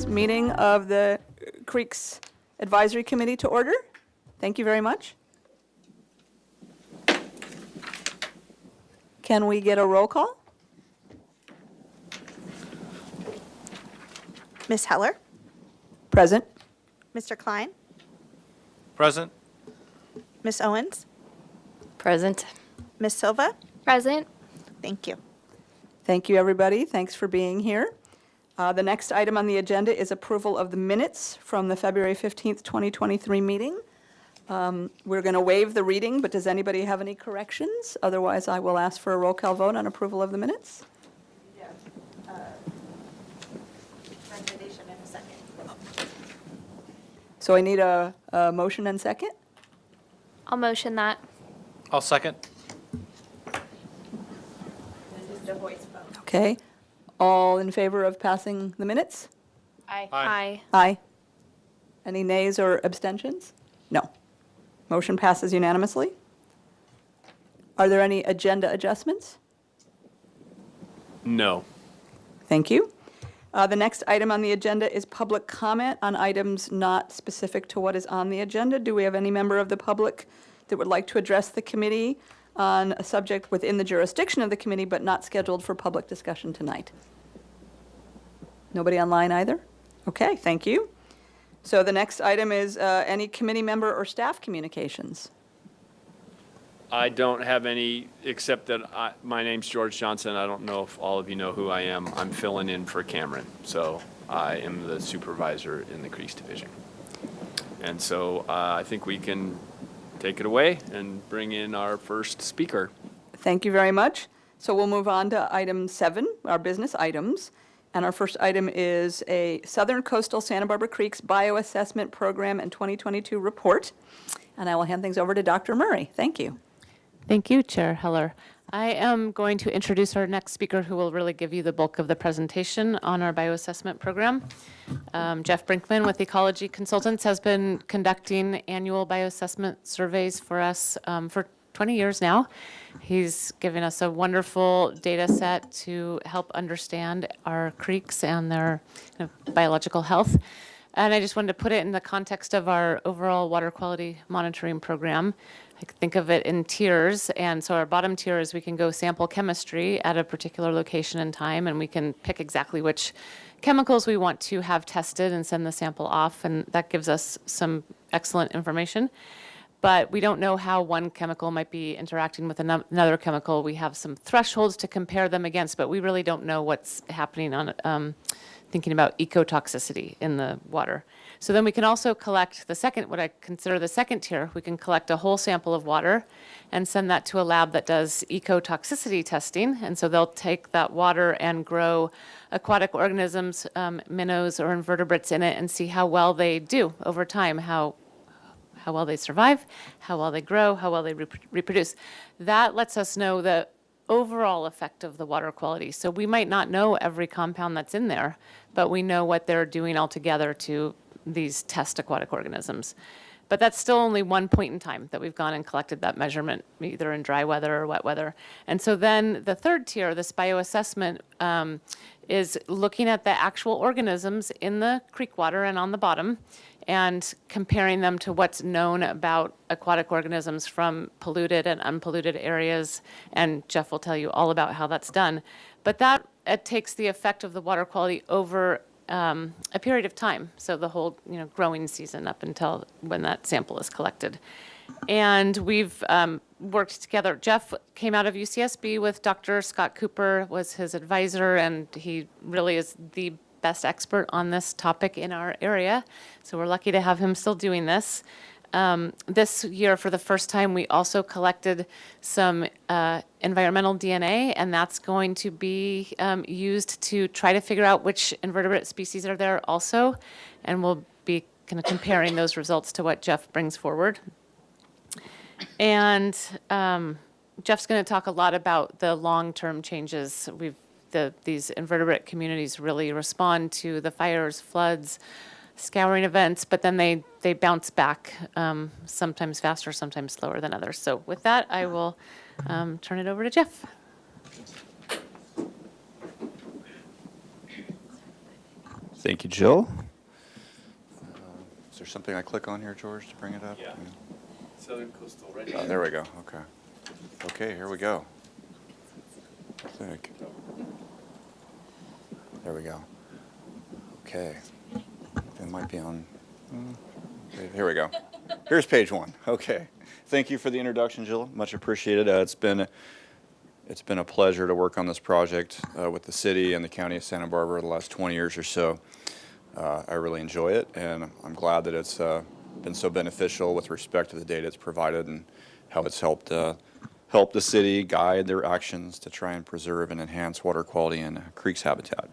Meeting of the Creeks Advisory Committee to order. Thank you very much. Can we get a roll call? Ms. Heller, Present. Mr. Klein, Present. Ms. Owens, Present. Ms. Silva. Present. Thank you. Thank you, everybody. Thanks for being here. The next item on the agenda is approval of the minutes from the February 15th, 2023 meeting. We're going to waive the reading, but does anybody have any corrections? Otherwise, I will ask for a roll call vote on approval of the minutes. Recommendation in a second. So I need a motion and second. I'll motion that. I'll second. This is the voice vote. Okay. All in favor of passing the minutes? Aye. Aye. Aye. Any nays or abstentions? No. Motion passes unanimously. Are there any agenda adjustments? No. Thank you. The next item on the agenda is public comment on items not specific to what is on the agenda. Do we have any member of the public that would like to address the committee on a subject within the jurisdiction of the committee but not scheduled for public discussion tonight? Nobody online either? Okay, thank you. So the next item is any committee member or staff communications. I don't have any, except that my name's George Johnson. I don't know if all of you know who I am. I'm filling in for Cameron. So I am the supervisor in the Creeks Division. And so I think we can take it away and bring in our first speaker. Thank you very much. So we'll move on to item 7, our business items. And our first item is a Southern Coastal Santa Barbara Creeks Bioassessment Program and 2022 report. And I will hand things over to Dr. Murray. Thank you. Thank you, Chair Heller. I am going to introduce our next speaker who will really give you the bulk of the presentation on our bioassessment program. Jeff Brinkman with Ecology Consultants has been conducting annual bioassessment surveys for us for 20 years now. He's given us a wonderful data set to help understand our creeks and their biological health. And I just wanted to put it in the context of our overall water quality monitoring program. I think of it in tiers, and so our bottom tier is we can go sample chemistry at a particular location and time, and we can pick exactly which chemicals we want to have tested and send the sample off, and that gives us some excellent information. But we don't know how one chemical might be interacting with another chemical. We have some thresholds to compare them against, but we really don't know what's happening on thinking about ecotoxicity in the water. So then we can also collect the second, what I consider the second tier. We can collect a whole sample of water and send that to a lab that does ecotoxicity testing. And so they'll take that water and grow aquatic organisms, minnows or invertebrates in it, and see how well they do over time, how well they survive, how well they grow, how well they reproduce. That lets us know the overall effect of the water quality. So we might not know every compound that's in there, but we know what they're doing altogether to these test aquatic organisms. But that's still only one point in time that we've gone and collected that measurement, either in dry weather or wet weather. And so then the third tier, this bioassessment, is looking at the actual organisms in the creek water and on the bottom and comparing them to what's known about aquatic organisms from polluted and unpolluted areas. And Jeff will tell you all about how that's done. But that takes the effect of the water quality over a period of time, so the whole growing season up until when that sample is collected. And we've worked together. Jeff came out of UCSB with Dr. Scott Cooper, was his advisor, and he really is the best expert on this topic in our area. So we're lucky to have him still doing this. This year, for the first time, we also collected some environmental DNA, and that's going to be used to try to figure out which invertebrate species are there also. And we'll be kind of comparing those results to what Jeff brings forward. And Jeff's going to talk a lot about the long-term changes. These invertebrate communities really respond to the fires, floods, scouring events, but then they bounce back, sometimes faster, sometimes slower than others. So with that, I will turn it over to Jeff. Thank you, Jill. Is there something I click on here, George, to bring it up? Yeah. Southern Coastal, right? There we go. Okay. Okay, here we go. I think. There we go. Okay. It might be on. Okay, here we go. Here's page 1. Okay. Thank you for the introduction, Jill. Much appreciated. It's been a pleasure to work on this project with the city and the county of Santa Barbara the last 20 years or so. I really enjoy it, and I'm glad that it's been so beneficial with respect to the data it's provided and how it's helped the city guide their actions to try and preserve and enhance water quality and creeks habitat.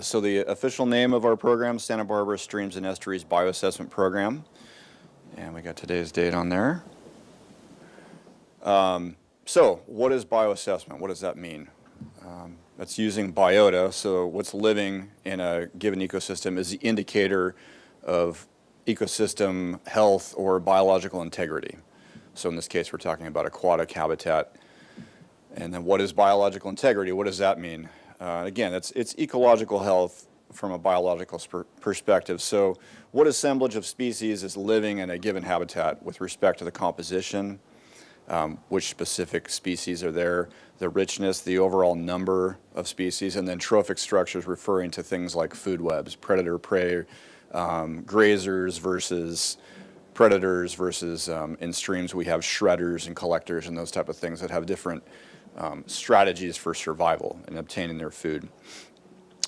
So the official name of our program, Santa Barbara Streams and Estuaries Bioassessment Program, and we got today's date on there. So what is bioassessment? What does that mean? That's using biota, so what's living in a given ecosystem is the indicator of ecosystem health or biological integrity. So in this case, we're talking about aquatic habitat. And then what is biological integrity? What does that mean? Again, it's ecological health from a biological perspective. So what assemblage of species is living in a given habitat with respect to the composition, which specific species are there, the richness, the overall number of species, and then trophic structures referring to things like food webs, predator-prey, grazers versus predators versus in streams we have shredders and collectors and those type of things that have different strategies for survival and obtaining their food.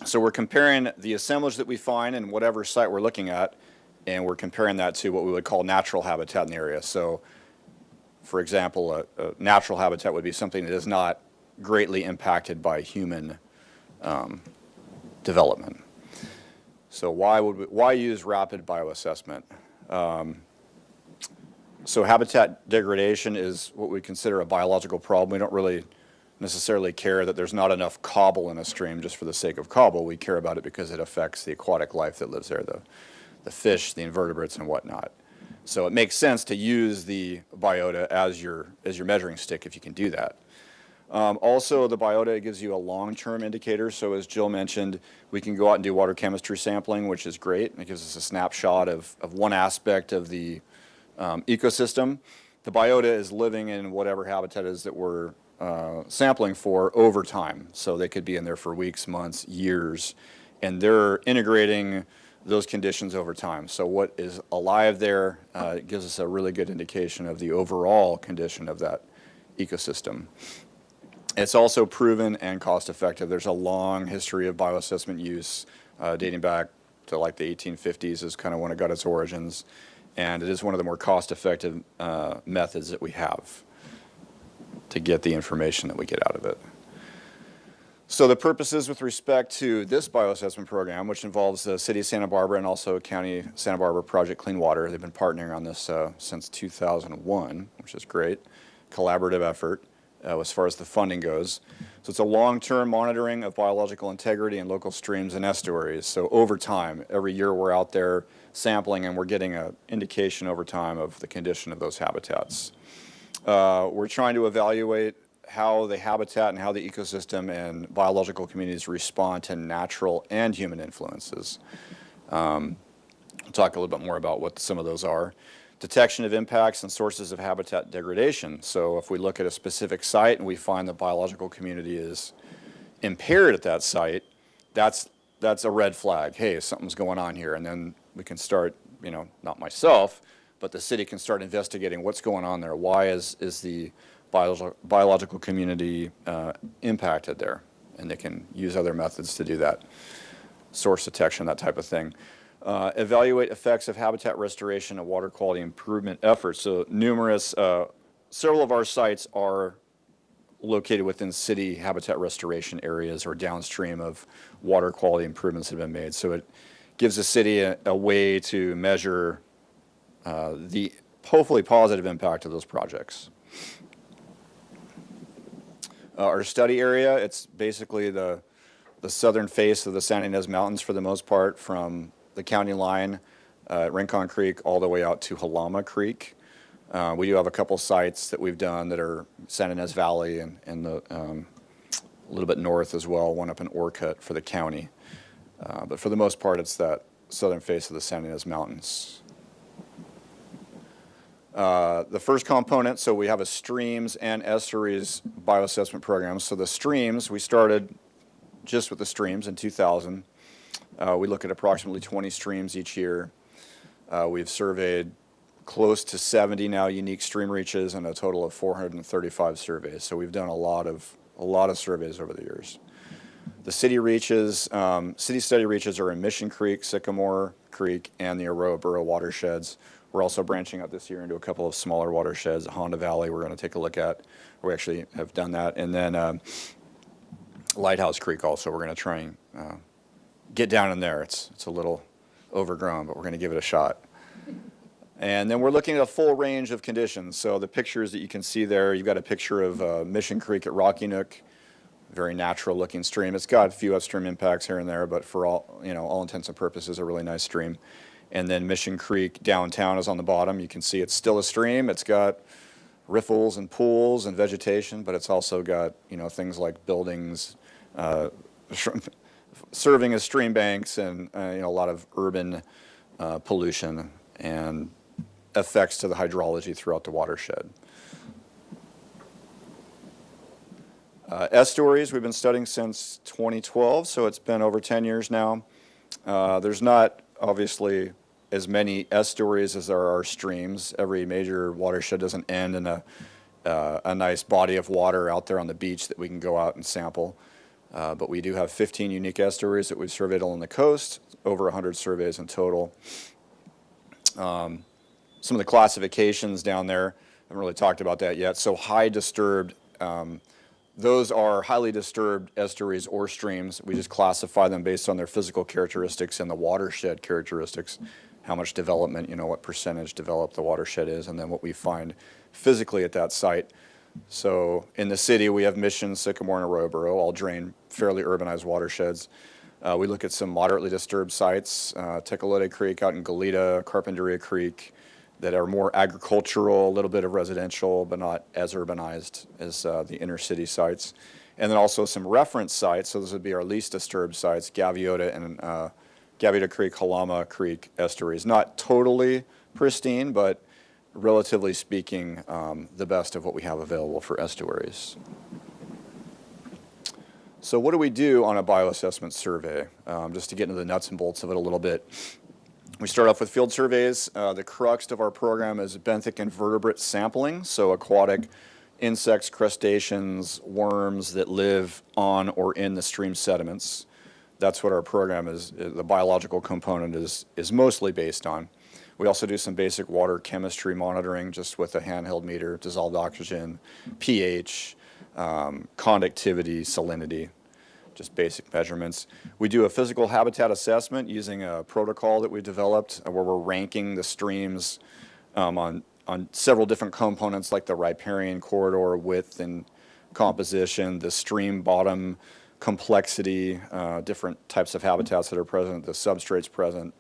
So we're comparing the assemblage that we find in whatever site we're looking at, and we're comparing that to what we would call natural habitat in the area. So for example, a natural habitat would be something that is not greatly impacted by human development. So why use rapid bioassessment? So habitat degradation is what we consider a biological problem. We don't really necessarily care that there's not enough cobble in a stream just for the sake of cobble. We care about it because it affects the aquatic life that lives there, the fish, the invertebrates, and whatnot. So it makes sense to use the biota as your measuring stick if you can do that. Also, the biota gives you a long-term indicator. So as Jill mentioned, we can go out and do water chemistry sampling, which is great. It gives us a snapshot of one aspect of the ecosystem. The biota is living in whatever habitat is that we're sampling for over time. So they could be in there for weeks, months, years, and they're integrating those conditions over time. So what is alive there gives us a really good indication of the overall condition of that ecosystem. It's also proven and cost effective. There's a long history of bioassessment use dating back to like the 1850s is kind of when it got its origins. And it is one of the more cost effective methods that we have to get the information that we get out of it. So the purposes with respect to this bioassessment program, which involves the City of Santa Barbara and also County Santa Barbara Project Clean Water, they've been partnering on this since 2001, which is great. Collaborative effort as far as the funding goes. So it's a long-term monitoring of biological integrity in local streams and estuaries. So over time, every year we're out there sampling and we're getting an indication over time of the condition of those habitats. We're trying to evaluate how the habitat and how the ecosystem and biological communities respond to natural and human influences. We'll talk a little bit more about what some of those are. Detection of impacts and sources of habitat degradation. So if we look at a specific site and we find the biological community is impaired at that site, that's a red flag. Hey, something's going on here. And then we can start, not myself, but the city can start investigating what's going on there. Why is the biological community impacted there? And they can use other methods to do that, source detection, that type of thing. Evaluate effects of habitat restoration and water quality improvement efforts. So several of our sites are located within city habitat restoration areas or downstream of water quality improvements that have been made. So it gives the city a way to measure the hopefully positive impact of those projects. Our study area, it's basically the southern face of the Santa Ynez Mountains for the most part, from the county line at Rincon Creek all the way out to Halama Creek. We do have a couple sites that we've done that are Santa Ynez Valley and a little bit north as well, one up in Orcutt for the county. But for the most part, it's that southern face of the Santa Ynez Mountains. The first component, so we have a streams and estuaries bioassessment program. So the streams, we started just with the streams in 2000. We look at approximately 20 streams each year. We've surveyed close to 70 now unique stream reaches and a total of 435 surveys. So we've done a lot of surveys over the years. The city reaches, city study reaches are in Mission Creek, Sycamore Creek, and the Aurora Borough watersheds. We're also branching out this year into a couple of smaller watersheds at Honda Valley we're going to take a look at. We actually have done that. And then Lighthouse Creek also, we're going to try and get down in there. It's a little overgrown, but we're going to give it a shot. And then we're looking at a full range of conditions. So the pictures that you can see there, you've got a picture of Mission Creek at Rocky Nook, very natural looking stream. It's got a few upstream impacts here and there, but for all intents and purposes, a really nice stream. And then Mission Creek downtown is on the bottom. You can see it's still a stream. It's got riffles and pools and vegetation, but it's also got things like buildings serving as stream banks and a lot of urban pollution and effects to the hydrology throughout the watershed. Estuaries we've been studying since 2012, so it's been over 10 years now. There's not obviously as many estuaries as there are streams. Every major watershed doesn't end in a nice body of water out there on the beach that we can go out and sample. But we do have 15 unique estuaries that we've surveyed along the coast, over 100 surveys in total. Some of the classifications down there, I haven't really talked about that yet. So high disturbed, those are highly disturbed estuaries or streams. We just classify them based on their physical characteristics and the watershed characteristics, how much development, what percentage developed the watershed is, and then what we find physically at that site. So in the city, we have Mission, Sycamore, and Aurora Borough, all drain fairly urbanized watersheds. We look at some moderately disturbed sites, Tecolote Creek out in Goleta, Carpinteria Creek, that are more agricultural, a little bit of residential, but not as urbanized as the inner city sites. And then also some reference sites, so this would be our least disturbed sites, Gaviota and Gaviota Creek, Halama Creek estuaries. Not totally pristine, but relatively speaking, the best of what we have available for estuaries. So what do we do on a bioassessment survey? Just to get into the nuts and bolts of it a little bit. We start off with field surveys. The crux of our program is benthic invertebrate sampling, so aquatic insects, crustaceans, worms that live on or in the stream sediments. That's what our program is, the biological component is mostly based on. We also do some basic water chemistry monitoring just with a handheld meter, dissolved oxygen, pH, conductivity, salinity, just basic measurements. We do a physical habitat assessment using a protocol that we developed where we're ranking the streams on several different components like the riparian corridor width and composition, the stream bottom complexity, different types of habitats that are present, the substrates present,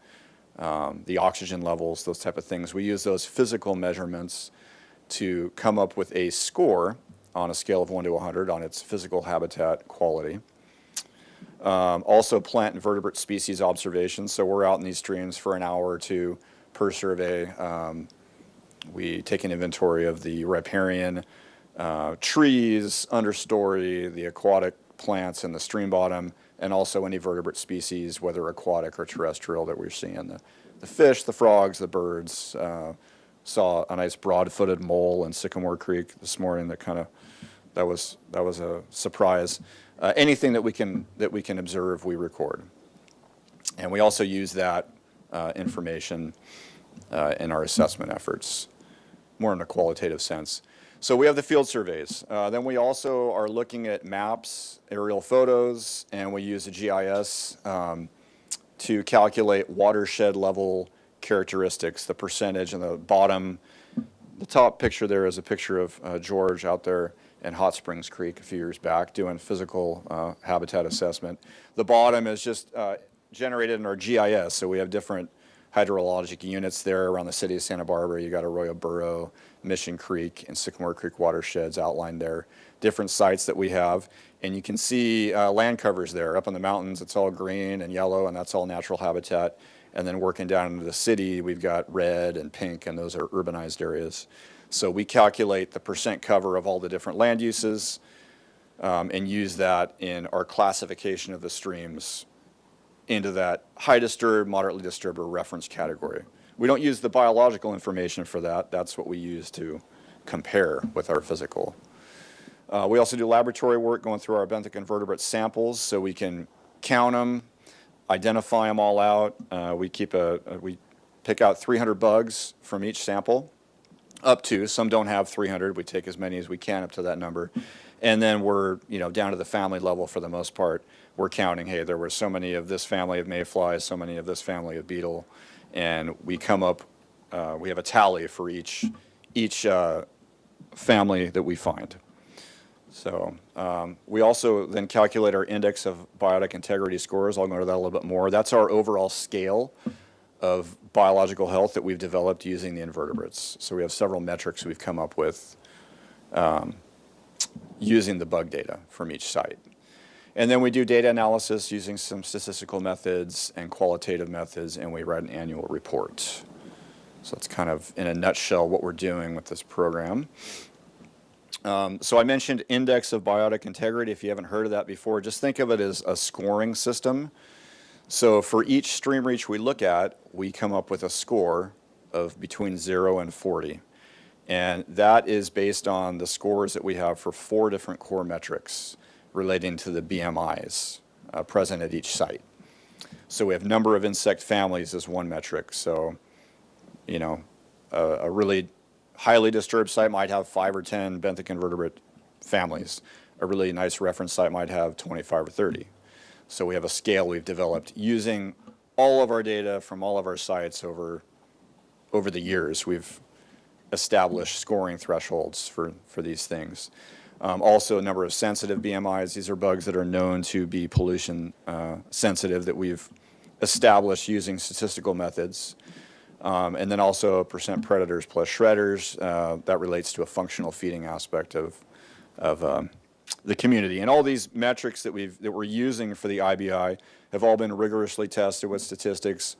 the oxygen levels, those type of things. We use those physical measurements to come up with a score on a scale of 1 to 100 on its physical habitat quality. Also plant and vertebrate species observations. So we're out in these streams for an hour or two per survey. We take an inventory of the riparian trees, understory, the aquatic plants in the stream bottom, and also any vertebrate species, whether aquatic or terrestrial, that we're seeing. The fish, the frogs, the birds, saw a nice broad-footed mole in Sycamore Creek this morning that was a surprise. Anything that we can observe, we record. And we also use that information in our assessment efforts, more in a qualitative sense. So we have the field surveys. Then we also are looking at maps, aerial photos, and we use a GIS to calculate watershed level characteristics, the percentage in the bottom. The top picture there is a picture of George out there in Hot Springs Creek a few years back doing physical habitat assessment. The bottom is just generated in our GIS, so we have different hydrologic units there around the city of Santa Barbara. You got Arroyo Burro, Mission Creek, and Sycamore Creek watersheds outlined there. Different sites that we have, and you can see land covers there. Up in the mountains, it's all green and yellow, and that's all natural habitat. And then working down into the city, we've got red and pink, and those are urbanized areas. So we calculate the percent cover of all the different land uses and use that in our classification of the streams into that high disturbed, moderately disturbed, or reference category. We don't use the biological information for that. That's what we use to compare with our physical. We also do laboratory work going through our benthic invertebrate samples so we can count them, identify them all out. We pick out 300 bugs from each sample, up to. Some don't have 300. We take as many as we can up to that number. And then we're down to the family level for the most part. We're counting, hey, there were so many of this family of mayflies, so many of this family of beetle, and we come up, we have a tally for each family that we find. So we also then calculate our index of biotic integrity scores. I'll go into that a little bit more. That's our overall scale of biological health that we've developed using the invertebrates. So we have several metrics we've come up with using the bug data from each site. And then we do data analysis using some statistical methods and qualitative methods, and we write an annual report. So that's kind of, in a nutshell, what we're doing with this program. So I mentioned index of biotic integrity. If you haven't heard of that before, just think of it as a scoring system. So for each stream reach we look at, we come up with a score of between 0 and 40. And that is based on the scores that we have for 4 different core metrics relating to the BMIs present at each site. So we have number of insect families as one metric. So, a really highly disturbed site might have 5 or 10 benthic invertebrate families. A really nice reference site might have 25 or 30. So we have a scale we've developed using all of our data from all of our sites over the years. We've established scoring thresholds for these things. Also, a number of sensitive BMIs. These are bugs that are known to be pollution sensitive that we've established using statistical methods. And then also percent predators plus shredders. That relates to a functional feeding aspect of the community. And all these metrics that we're using for the IBI have all been rigorously tested with statistics,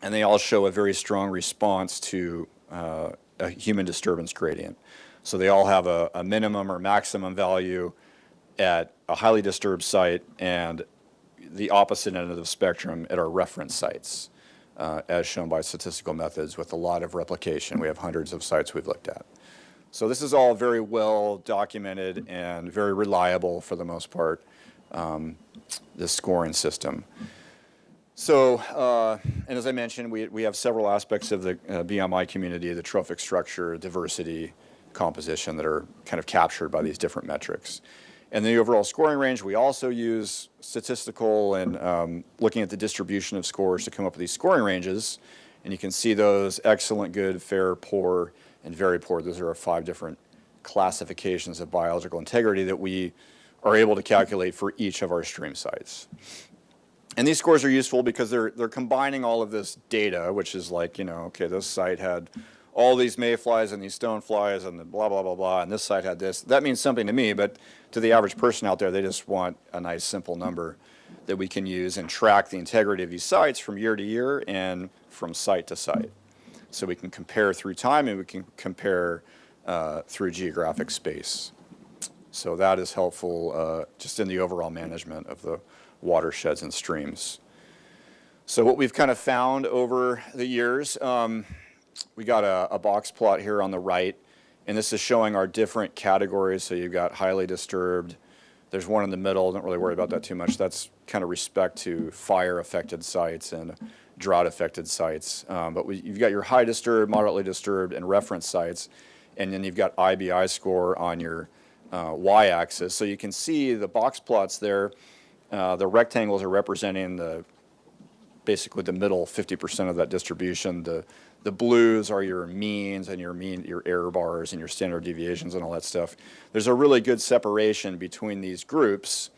and they all show a very strong response to a human disturbance gradient. So they all have a minimum or maximum value at a highly disturbed site and the opposite end of the spectrum at our reference sites, as shown by statistical methods with a lot of replication. We have hundreds of sites we've looked at. So this is all very well documented and very reliable for the most part, this scoring system. So, and as I mentioned, we have several aspects of the BMI community, the trophic structure, diversity, composition that are kind of captured by these different metrics. And the overall scoring range, we also use statistical and looking at the distribution of scores to come up with these scoring ranges. And you can see those: excellent, good, fair, poor, and very poor. Those are our 5 different classifications of biological integrity that we are able to calculate for each of our stream sites. And these scores are useful because they're combining all of this data, which is like, okay, this site had all these mayflies and these stoneflies and the blah, blah, blah, blah, and this site had this. That means something to me, but to the average person out there, they just want a nice, simple number that we can use and track the integrity of these sites from year to year and from site to site. So we can compare through time and we can compare through geographic space. So that is helpful just in the overall management of the watersheds and streams. So what we've kind of found over the years, we got a box plot here on the right, and this is showing our different categories. So you've got highly disturbed. There's one in the middle. Don't really worry about that too much. That's kind of respect to fire-affected sites and drought-affected sites. But you've got your high disturbed, moderately disturbed, and reference sites, and then you've got IBI score on your y-axis. So you can see the box plots there. The rectangles are representing basically the middle 50% of that distribution. The blues are your means and your error bars and your standard deviations and all that stuff. There's a really good separation between these groups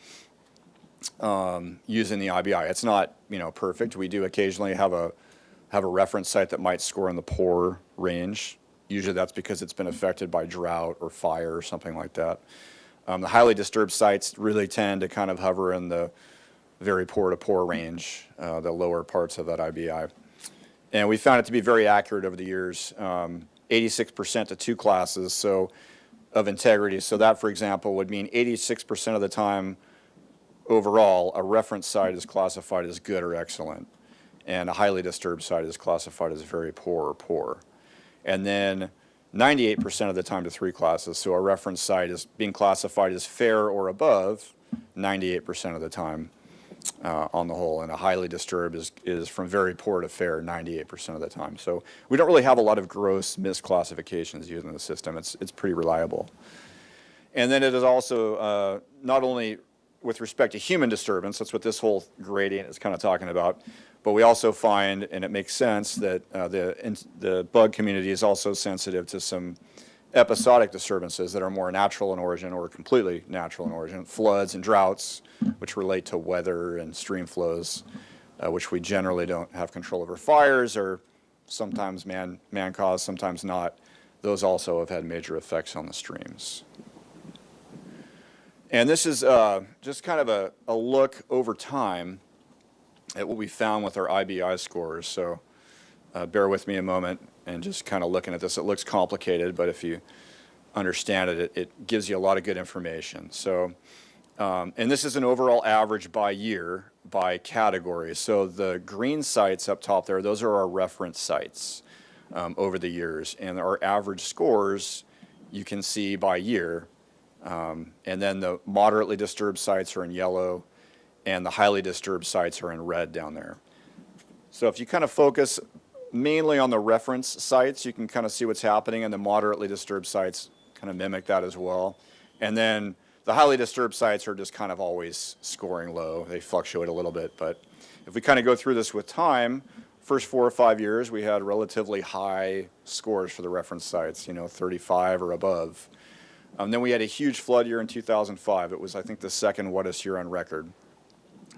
using the IBI. It's not perfect. We do occasionally have a reference site that might score in the poor range. Usually that's because it's been affected by drought or fire or something like that. The highly disturbed sites really tend to kind of hover in the very poor to poor range, the lower parts of that IBI. And we found it to be very accurate over the years, 86% to 2 classes of integrity. So that, for example, would mean 86% of the time overall, a reference site is classified as good or excellent, and a highly disturbed site is classified as very poor or poor. And then 98% of the time to 3 classes. So a reference site is being classified as fair or above 98% of the time on the whole. And a highly disturbed is from very poor to fair 98% of the time. So we don't really have a lot of gross misclassifications using the system. It's pretty reliable. And then it is also not only with respect to human disturbance, that's what this whole gradient is kind of talking about, but we also find, and it makes sense, that the bug community is also sensitive to some episodic disturbances that are more natural in origin or completely natural in origin, floods and droughts, which relate to weather and stream flows, which we generally don't have control over. Fires are sometimes man-caused, sometimes not. Those also have had major effects on the streams. And this is just kind of a look over time at what we found with our IBI scores. So bear with me a moment and just kind of looking at this. It looks complicated, but if you understand it, it gives you a lot of good information. So, and this is an overall average by year, by category. So the green sites up top there, those are our reference sites over the years. And our average scores you can see by year. And then the moderately disturbed sites are in yellow, and the highly disturbed sites are in red down there. So if you kind of focus mainly on the reference sites, you can kind of see what's happening, and the moderately disturbed sites kind of mimic that as well. And then the highly disturbed sites are just kind of always scoring low. They fluctuate a little bit, but if we kind of go through this with time, first 4 or 5 years, we had relatively high scores for the reference sites, 35 or above. Then we had a huge flood year in 2005. It was, I think, the second wettest year on record.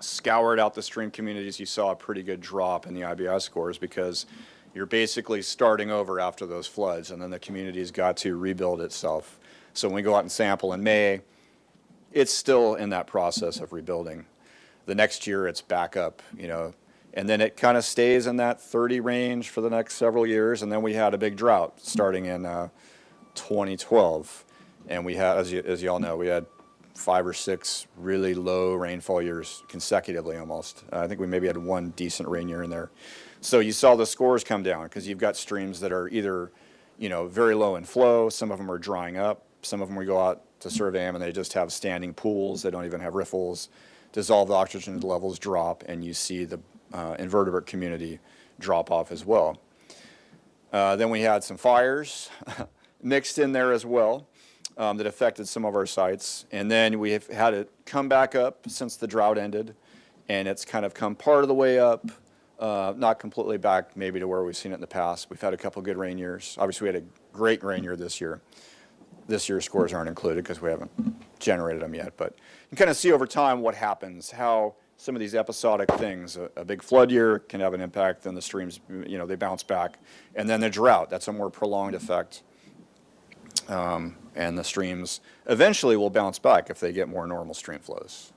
Scoured out the stream communities, you saw a pretty good drop in the IBI scores because you're basically starting over after those floods, and then the community's got to rebuild itself. So when we go out and sample in May, it's still in that process of rebuilding. The next year, it's back up, and then it kind of stays in that 30 range for the next several years, and then we had a big drought starting in 2012. And we had, as you all know, we had 5 or 6 really low rainfall years consecutively almost. I think we maybe had 1 decent rain year in there. So you saw the scores come down because you've got streams that are either, very low in flow. Some of them are drying up. Some of them we go out to survey them and they just have standing pools. They don't even have riffles. Dissolved oxygen levels drop, and you see the invertebrate community drop off as well. Then we had some fires mixed in there as well. That affected some of our sites. And then we have had it come back up since the drought ended, and it's kind of come part of the way up, not completely back maybe to where we've seen it in the past. We've had a couple good rain years. Obviously, we had a great rain year this year. This year's scores aren't included because we haven't generated them yet. But you can kind of see over time what happens, how some of these episodic things, a big flood year can have an impact, then the streams, they bounce back. And then the drought, that's a more prolonged effect. And the streams eventually will bounce back if they get more normal stream flows.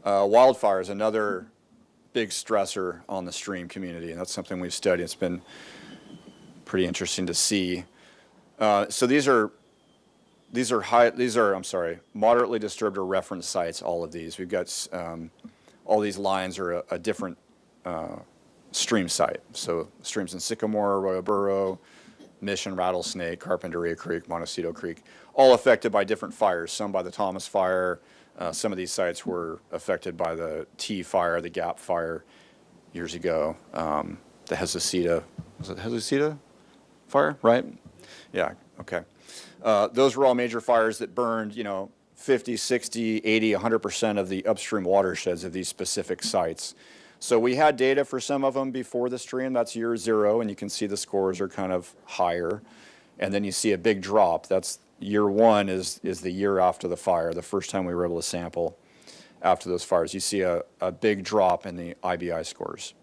Wildfire is another big stressor on the stream community, and that's something we've studied. It's been pretty interesting to see. So these are moderately disturbed or reference sites. All of these, we've got all these lines are a different stream site. So streams in Sycamore, Arroyo Burro, Mission, Rattlesnake, Carpinteria Creek, Montecito Creek, all affected by different fires, some by the Thomas Fire. Some of these sites were affected by the T Fire, the Gap Fire years ago. The Hezecita, was it Hezecita fire, right? Yeah, okay. Those were all major fires that burned, 50, 60, 80, 100% of the upstream watersheds of these specific sites. So we had data for some of them before the stream. That's year 0, and you can see the scores are kind of higher. And then you see a big drop. That's year 1 is the year after the fire, the first time we were able to sample after those fires. You see a big drop in the IBI scores.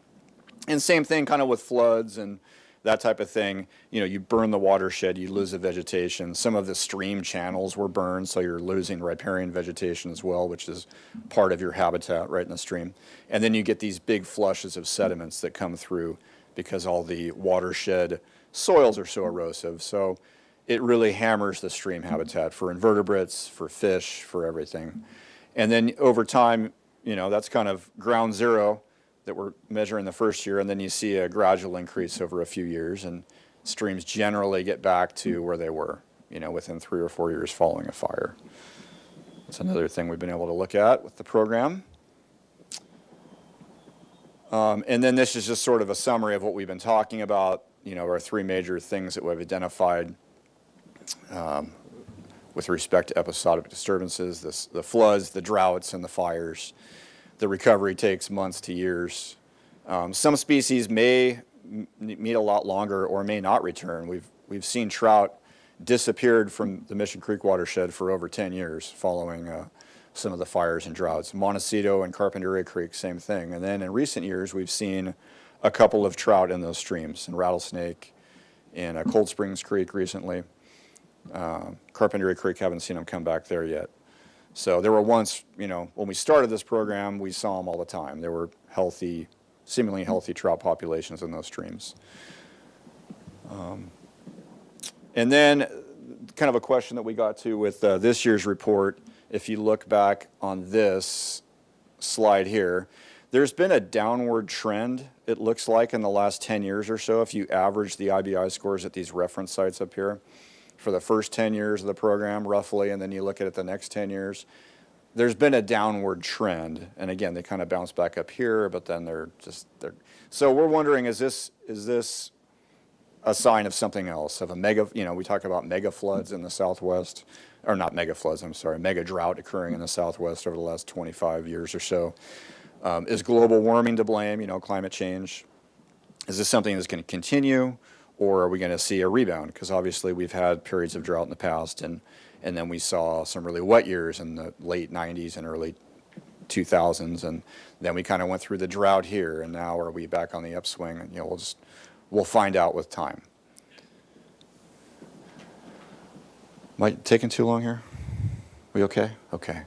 And same thing kind of with floods and that type of thing. You burn the watershed, you lose the vegetation. Some of the stream channels were burned, so you're losing riparian vegetation as well, which is part of your habitat right in the stream. And then you get these big flushes of sediments that come through because all the watershed soils are so erosive. So it really hammers the stream habitat for invertebrates, for fish, for everything. And then over time, that's kind of ground zero that we're measuring the first year, and then you see a gradual increase over a few years, and streams generally get back to where they were, within 3 or 4 years following a fire. That's another thing we've been able to look at with the program. And then this is just sort of a summary of what we've been talking about, our 3 major things that we've identified with respect to episodic disturbances, the floods, the droughts, and the fires. The recovery takes months to years. Some species may need a lot longer or may not return. We've seen trout disappeared from the Mission Creek watershed for over 10 years following some of the fires and droughts. Montecito and Carpinteria Creek, same thing. And then in recent years, we've seen a couple of trout in those streams, in Rattlesnake, in Cold Springs Creek recently. Carpinteria Creek, haven't seen them come back there yet. So there were once, when we started this program, we saw them all the time. There were healthy, seemingly healthy trout populations in those streams. And then kind of a question that we got to with this year's report, if you look back on this slide here, there's been a downward trend, it looks like, in the last 10 years or so, if you average the IBI scores at these reference sites up here. For the first 10 years of the program, roughly, and then you look at it the next 10 years, there's been a downward trend. And again, they kind of bounce back up here, but then they're. So we're wondering, is this a sign of something else, of a mega, we talk about mega floods in the Southwest, or not mega floods, I'm sorry, mega drought occurring in the Southwest over the last 25 years or so. Is global warming to blame, climate change? Is this something that's going to continue? Or are we going to see a rebound? Because obviously we've had periods of drought in the past, and then we saw some really wet years in the late 90s and early 2000s, and then we kind of went through the drought here, and now are we back on the upswing? And we'll find out with time. Am I taking too long here? We okay? Okay.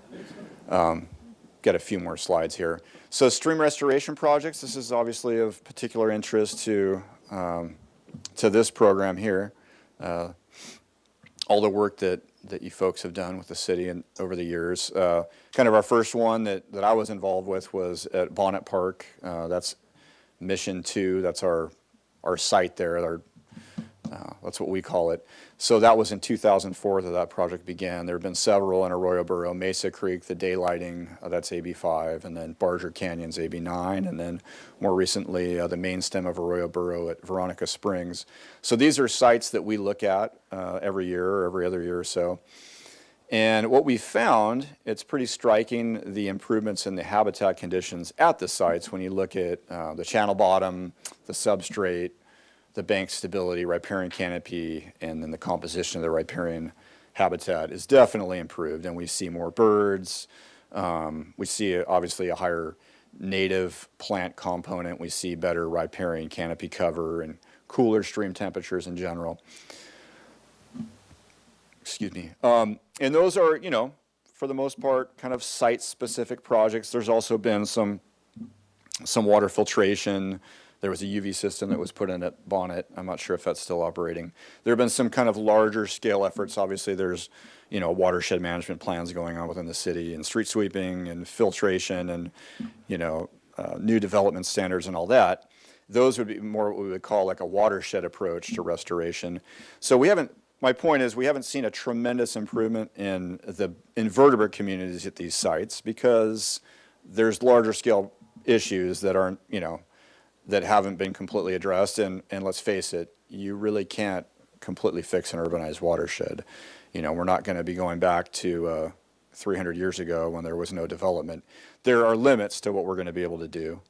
Got a few more slides here. So stream restoration projects. This is obviously of particular interest to this program here. All the work that you folks have done with the city and over the years. Kind of our first one that I was involved with was at Bonnet Park. That's Mission 2. That's our site there. That's what we call it. So that was in 2004 that project began. There have been several in Arroyo Burro, Mesa Creek, the daylighting, that's AB5, and then Barger Canyon's AB9, and then more recently the main stem of Arroyo Burro at Veronica Springs. So these are sites that we look at every year or every other year or so. And what we found, it's pretty striking, the improvements in the habitat conditions at the sites when you look at the channel bottom, the substrate, the bank stability, riparian canopy, and then the composition of the riparian habitat is definitely improved, and we see more birds. We see obviously a higher native plant component. We see better riparian canopy cover and cooler stream temperatures in general. Excuse me. And those are, for the most part, kind of site-specific projects. There's also been some water filtration. There was a UV system that was put in at Bonnet. I'm not sure if that's still operating. There have been some kind of larger scale efforts. Obviously, there's, watershed management plans going on within the city, and street sweeping and filtration and, new development standards and all that. those would be more what we would call like a watershed approach to restoration. So my point is we haven't seen a tremendous improvement in the invertebrate communities at these sites because there's larger scale issues that aren't, that haven't been completely addressed. And let's face it, you really can't completely fix an urbanized watershed. We're not going to be going back to 300 years ago when there was no development. There are limits to what we're going to be able to do.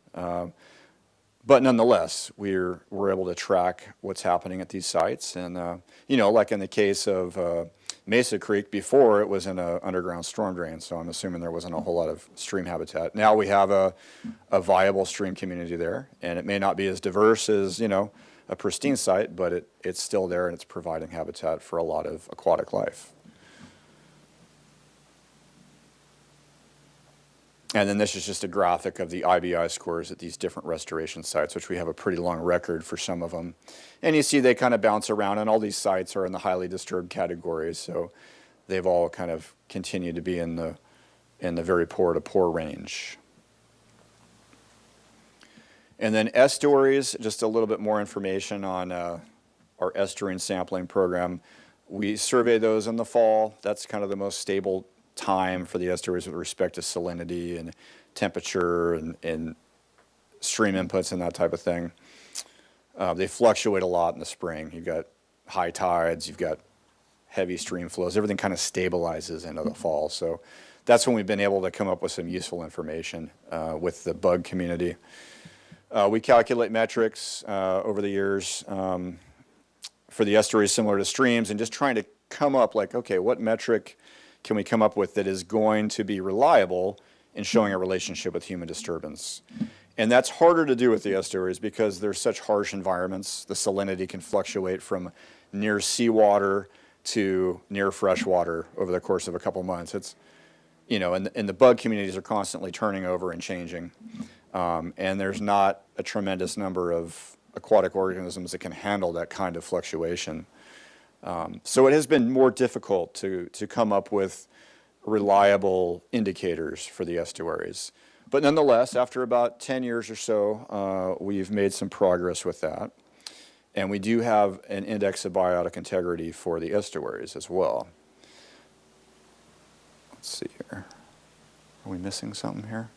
But nonetheless, we're able to track what's happening at these sites. And, like in the case of Mesa Creek, before it was in an underground storm drain, so I'm assuming there wasn't a whole lot of stream habitat. Now we have a viable stream community there, and it may not be as diverse as, a pristine site, but it's still there and it's providing habitat for a lot of aquatic life. And then this is just a graphic of the IBI scores at these different restoration sites, which we have a pretty long record for some of them. And you see they kind of bounce around, and all these sites are in the highly disturbed categories, so they've all kind of continued to be in the very poor to poor range. And then estuaries, just a little bit more information on our estuarine sampling program. We survey those in the fall. That's kind of the most stable time for the estuaries with respect to salinity and temperature and stream inputs and that type of thing. They fluctuate a lot in the spring. You've got high tides, you've got heavy stream flows. Everything kind of stabilizes into the fall. So that's when we've been able to come up with some useful information with the bug community. We calculate metrics over the years for the estuaries similar to streams, and just trying to come up like, okay, what metric can we come up with that is going to be reliable in showing a relationship with human disturbance? And that's harder to do with the estuaries because they're such harsh environments. The salinity can fluctuate from near seawater to near freshwater over the course of a couple months. It's, and the bug communities are constantly turning over and changing. And there's not a tremendous number of aquatic organisms that can handle that kind of fluctuation. So it has been more difficult to come up with reliable indicators for the estuaries. But nonetheless, after about 10 years or so, we've made some progress with that. And we do have an index of biotic integrity for the estuaries as well. Let's see here. Are we missing something here?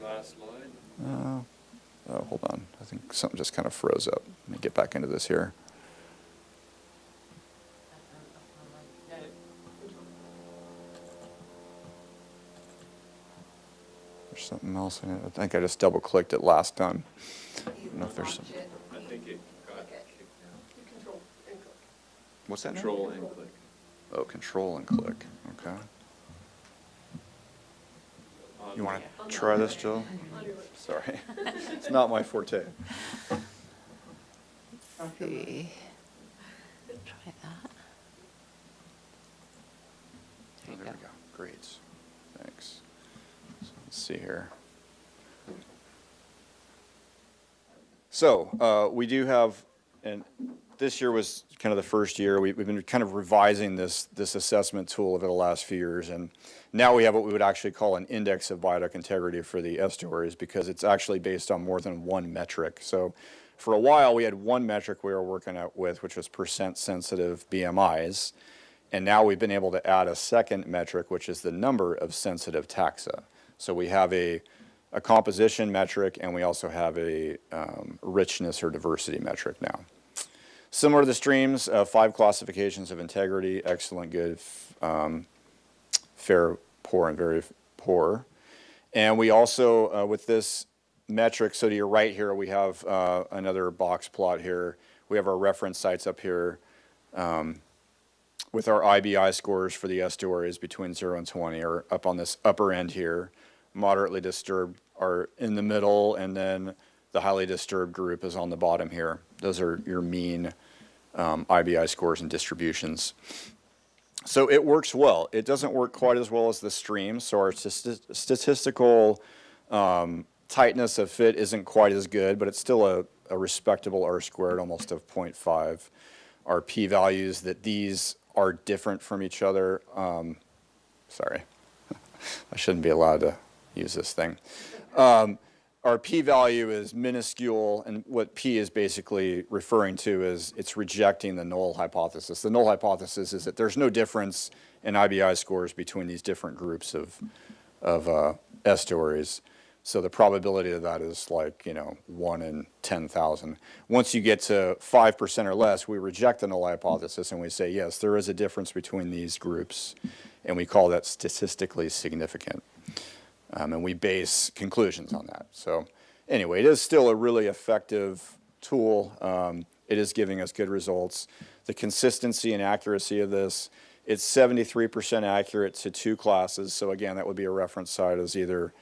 Last slide. Oh, hold on. I think something just kind of froze up. Let me get back into this here. There's something else in it. I think I just double clicked it last time. I don't know if there's some. I think it got kicked out. What's that? Control and click. Oh, control and click. Okay. You want to try this, Jill? Sorry. It's not my forte. See. Try that. Oh, there we go. Great. Thanks. So let's see here. So we do have, and this year was kind of the first year, we've been kind of revising this assessment tool over the last few years, and now we have what we would actually call an index of biotic integrity for the estuaries because it's actually based on more than one metric. So for a while we had one metric we were working with, which was percent sensitive BMIs, and now we've been able to add a second metric, which is the number of sensitive taxa. So we have a composition metric, and we also have a richness or diversity metric now. Similar to the streams, 5 classifications of integrity: excellent, good, fair, poor, and very poor. And we also, with this metric, so to your right here, we have another box plot here. We have our reference sites up here with our IBI scores for the estuaries between 0 and 20 are up on this upper end here. Moderately disturbed are in the middle, and then the highly disturbed group is on the bottom here. Those are your mean IBI scores and distributions. So it works well. It doesn't work quite as well as the stream, so our statistical tightness of fit isn't quite as good, but it's still a respectable R-squared, almost of 0.5. Our p-values, that these are different from each other. Sorry, I shouldn't be allowed to use this thing. Our our p-value is minuscule, and what p is basically referring to is it's rejecting the null hypothesis. The null hypothesis is that there's no difference in IBI scores between these different groups of estuaries. So the probability of that is like, 1 in 10,000. Once you get to 5% or less, we reject the null hypothesis and we say, yes, there is a difference between these groups, and we call that statistically significant. And we base conclusions on that. So anyway, it is still a really effective tool. It is giving us good results. The consistency and accuracy of this, it's 73% accurate to 2 classes. So again, that would be a reference site as either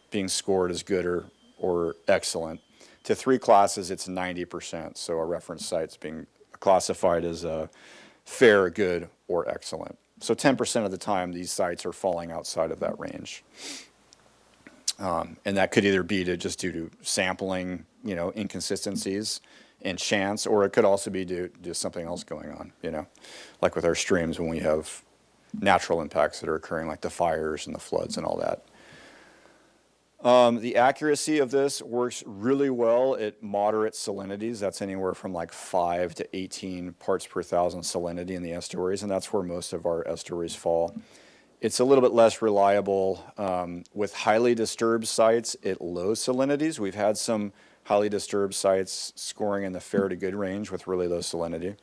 being scored as good or excellent. To 3 classes, it's 90%. So a reference site's being classified as fair, good, or excellent. So 10% of the time, these sites are falling outside of that range. And that could either be just due to sampling, inconsistencies and chance, or it could also be due to something else going on, like with our streams when we have natural impacts that are occurring, like the fires and the floods and all that. The accuracy of this works really well at moderate salinities. That's anywhere from like 5 to 18 parts per thousand salinity in the estuaries, and that's where most of our estuaries fall. It's a little bit less reliable with highly disturbed sites at low salinities. We've had some highly disturbed sites scoring in the fair to good range with really low salinity.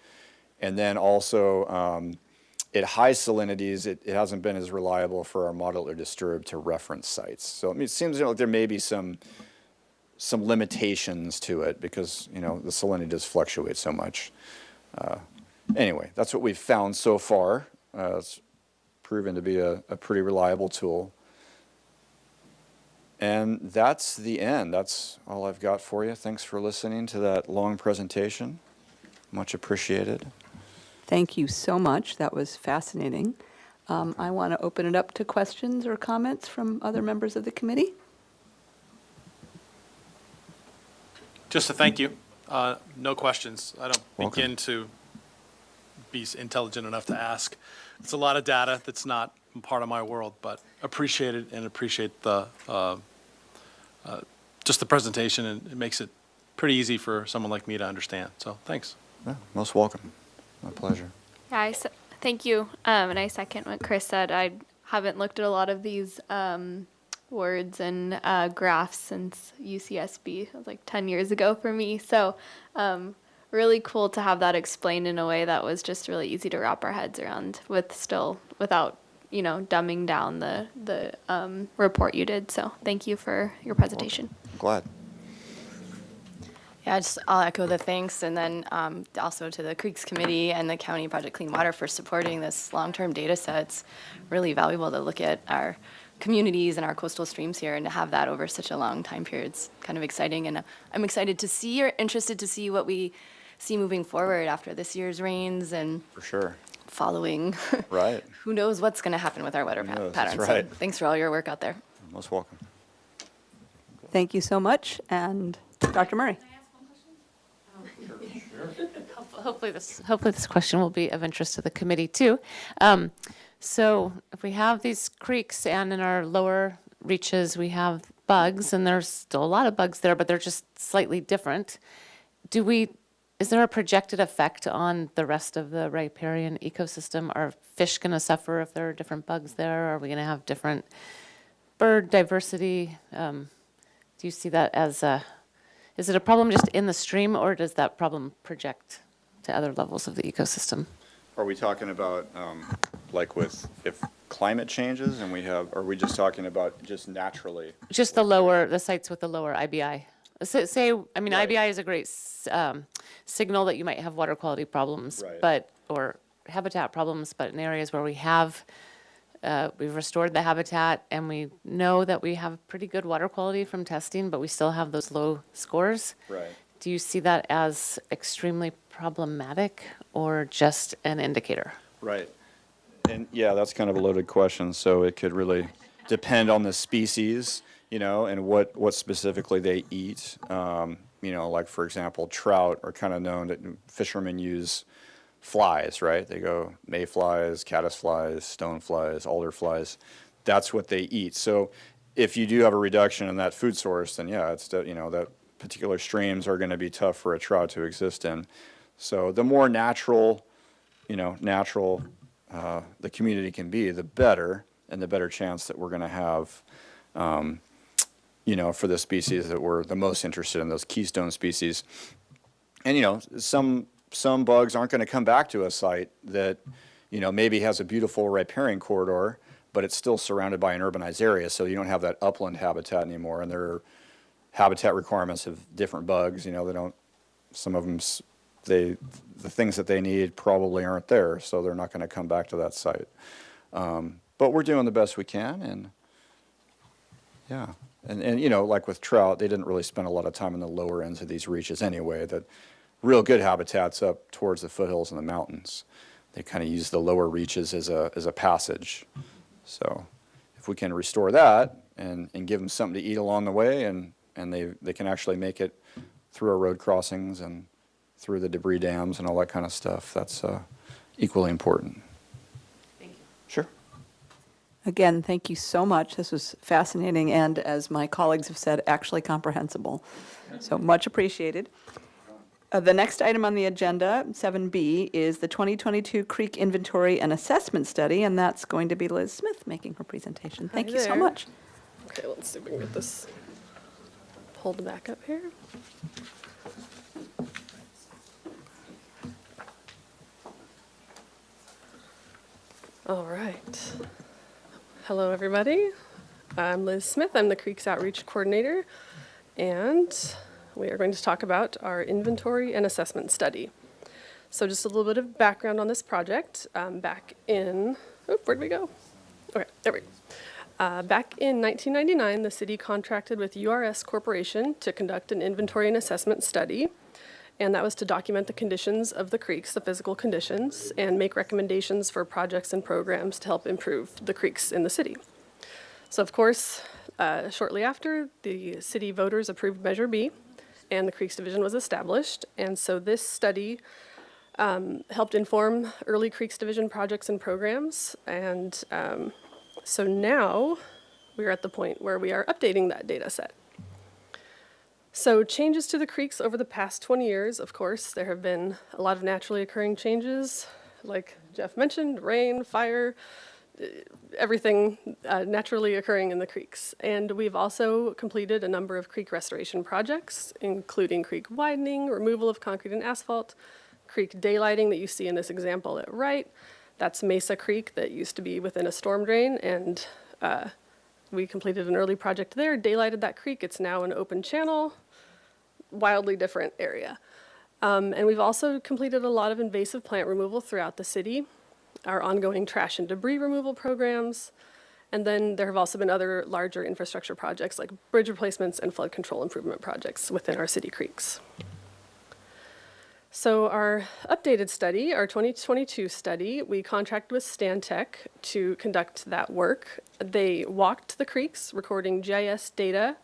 And then also at high salinities, it hasn't been as reliable for our moderately disturbed to reference sites. So it seems like there may be some limitations to it because, the salinity does fluctuate so much. Anyway, that's what we've found so far. It's proven to be a pretty reliable tool. And that's the end. That's all I've got for you. Thanks for listening to that long presentation. Much appreciated. Thank you so much. That was fascinating. I want to open it up to questions or comments from other members of the committee. Just to thank you. No questions. I don't Welcome. begin to be intelligent enough to ask. It's a lot of data that's not part of my world, but appreciate it and appreciate the just the presentation, and it makes it pretty easy for someone like me to understand. So thanks. Yeah, most welcome. My pleasure. Yeah, thank you. And I second what Chris said. I haven't looked at a lot of these words and graphs since UCSB. It was like 10 years ago for me. So really cool to have that explained in a way that was just really easy to wrap our heads around without dumbing down the report you did. So thank you for your presentation. Glad. Yeah, I'll echo the thanks, and then also to the Creeks Committee and the County Project Clean Water for supporting this long-term data set. It's really valuable to look at our communities and our coastal streams here, and to have that over such a long time period. It's kind of exciting, and I'm excited to see, or interested to see, what we see moving forward after this year's rains and For sure. following. Right. Who knows what's going to happen with our weather Who knows, patterns. that's right. So thanks for all your work out there. Most welcome. Thank you so much. And Dr. Murray. Hopefully this question will be of interest to the committee too. So if we have these creeks and in our lower reaches we have bugs, and there's still a lot of bugs there, but they're just slightly different. Is there a projected effect on the rest of the riparian ecosystem? Are fish going to suffer if there are different bugs there? Are we going to have different bird diversity? Do you see that as is it a problem just in the stream, or does that problem project to other levels of the ecosystem? Are we talking about, like if climate changes and are we just talking about just naturally? Just the sites with the lower IBI. Right. IBI is a great signal that you might have water quality problems, Right. or habitat problems, but in areas where we've restored the habitat and we know that we have pretty good water quality from testing, but we still have those low scores. Right. Do you see that as extremely problematic or just an indicator? Right. And yeah, that's kind of a loaded question. So it could really depend on the species, and what specifically they eat. Like for example, trout are kind of known that fishermen use flies, right? They go mayflies, caddisflies, stoneflies, alderflies. That's what they eat. So if you do have a reduction in that food source, then yeah, it's, that particular streams are going to be tough for a trout to exist in. So the more natural, the community can be, the better, and the better chance that we're going to have, for the species that we're the most interested in, those keystone species. And, some bugs aren't going to come back to a site that, maybe has a beautiful riparian corridor, but it's still surrounded by an urbanized area, so you don't have that upland habitat anymore. And there are habitat requirements of different bugs, some of them, the things that they need probably aren't there, so they're not going to come back to that site. But we're doing the best we can, and yeah. And like with trout, they didn't really spend a lot of time in the lower ends of these reaches anyway. The real good habitat's up towards the foothills and the mountains. They kind of use the lower reaches as a passage. So if we can restore that and give them something to eat along the way, and they can actually make it through our road crossings and through the debris dams and all that kind of stuff, that's equally important. Thank you. Sure. Again, thank you so much. This was fascinating and, as my colleagues have said, actually comprehensible. So much appreciated. The next item on the agenda, 7B, is the 2022 Creek Inventory and Assessment Study, and that's going to be Liz Smith making her presentation. Thank you so there. much. Okay, let's see if we can get this pulled back up here. All right. Hello, everybody. I'm Liz Smith. I'm the Creeks Outreach Coordinator, and we are going to talk about our inventory and assessment study. So just a little bit of background on this project. Back in, where'd we go? Okay, there we go. Back in 1999, the city contracted with URS Corporation to conduct an inventory and assessment study, and that was to document the conditions of the creeks, the physical conditions, and make recommendations for projects and programs to help improve the creeks in the city. So of course, shortly after, the city voters approved Measure B, and the Creeks Division was established, and so this study helped inform early Creeks Division projects and programs, and so now we're at the point where we are updating that data set. So changes to the creeks over the past 20 years, of course, there have been a lot of naturally occurring changes, like Jeff mentioned, rain, fire, everything naturally occurring in the creeks. And we've also completed a number of creek restoration projects, including creek widening, removal of concrete and asphalt, creek daylighting that you see in this example at right. That's Mesa Creek that used to be within a storm drain, and we completed an early project there, daylighted that creek. It's now an open channel, wildly different area. And we've also completed a lot of invasive plant removal throughout the city, our ongoing trash and debris removal programs, and then there have also been other larger infrastructure projects like bridge replacements and flood control improvement projects within our city creeks. So our updated study, our 2022 study, we contracted with Stantec to conduct that work. They walked the creeks, recording GIS data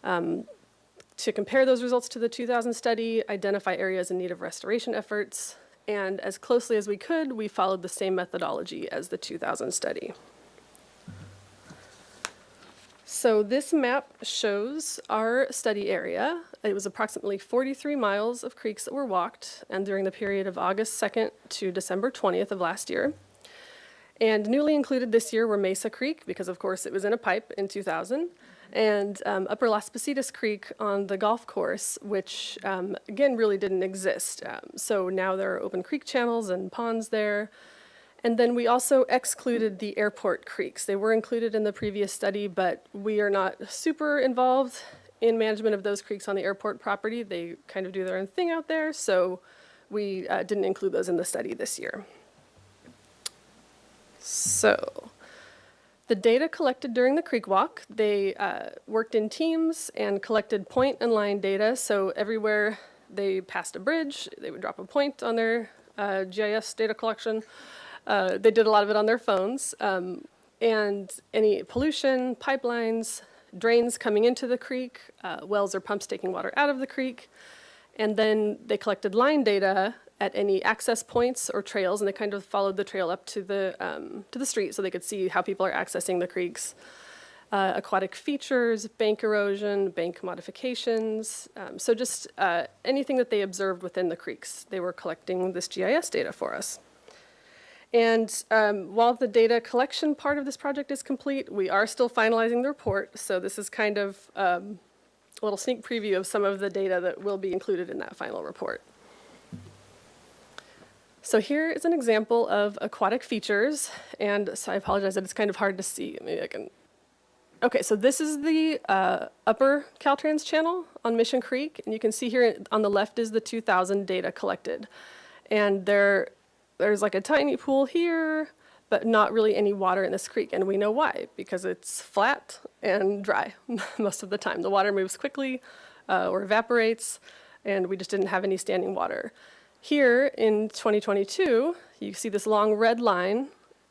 to compare those results to the 2000 study, identify areas in need of restoration efforts, and as closely as we could, we followed the same methodology as the 2000 study. So this map shows our study area. It was approximately 43 miles of creeks that were walked, and during the period of August 2nd to December 20th of last year. And newly included this year were Mesa Creek, because of course it was in a pipe in 2000, and Upper Las Positas Creek on the golf course, which again really didn't exist. So now there are open creek channels and ponds there. And then we also excluded the airport creeks. They were included in the previous study, but we are not super involved in management of those creeks on the airport property. They kind of do their own thing out there, so we didn't include those in the study this year. So the data collected during the creek walk, they worked in teams and collected point and line data. So everywhere they passed a bridge, they would drop a point on their GIS data collection. They did a lot of it on their phones. And any pollution, pipelines, drains coming into the creek, wells or pumps taking water out of the creek. And then they collected line data at any access points or trails, and they kind of followed the trail up to the street so they could see how people are accessing the creeks. aquatic features, bank erosion, bank modifications. So just anything that they observed within the creeks. They were collecting this GIS data for us. And while the data collection part of this project is complete, we are still finalizing the report. So this is kind of a little sneak preview of some of the data that will be included in that final report. So here is an example of aquatic features. And so I apologize that it's kind of hard to see. Maybe I can. Okay, so this is the upper Caltrans channel on Mission Creek. And you can see here on the left is the 2000 data collected. And there's like a tiny pool here, but not really any water in this creek. And we know why, because it's flat and dry most of the time. The water moves quickly or evaporates, and we just didn't have any standing water. Here in 2022, you see this long red line,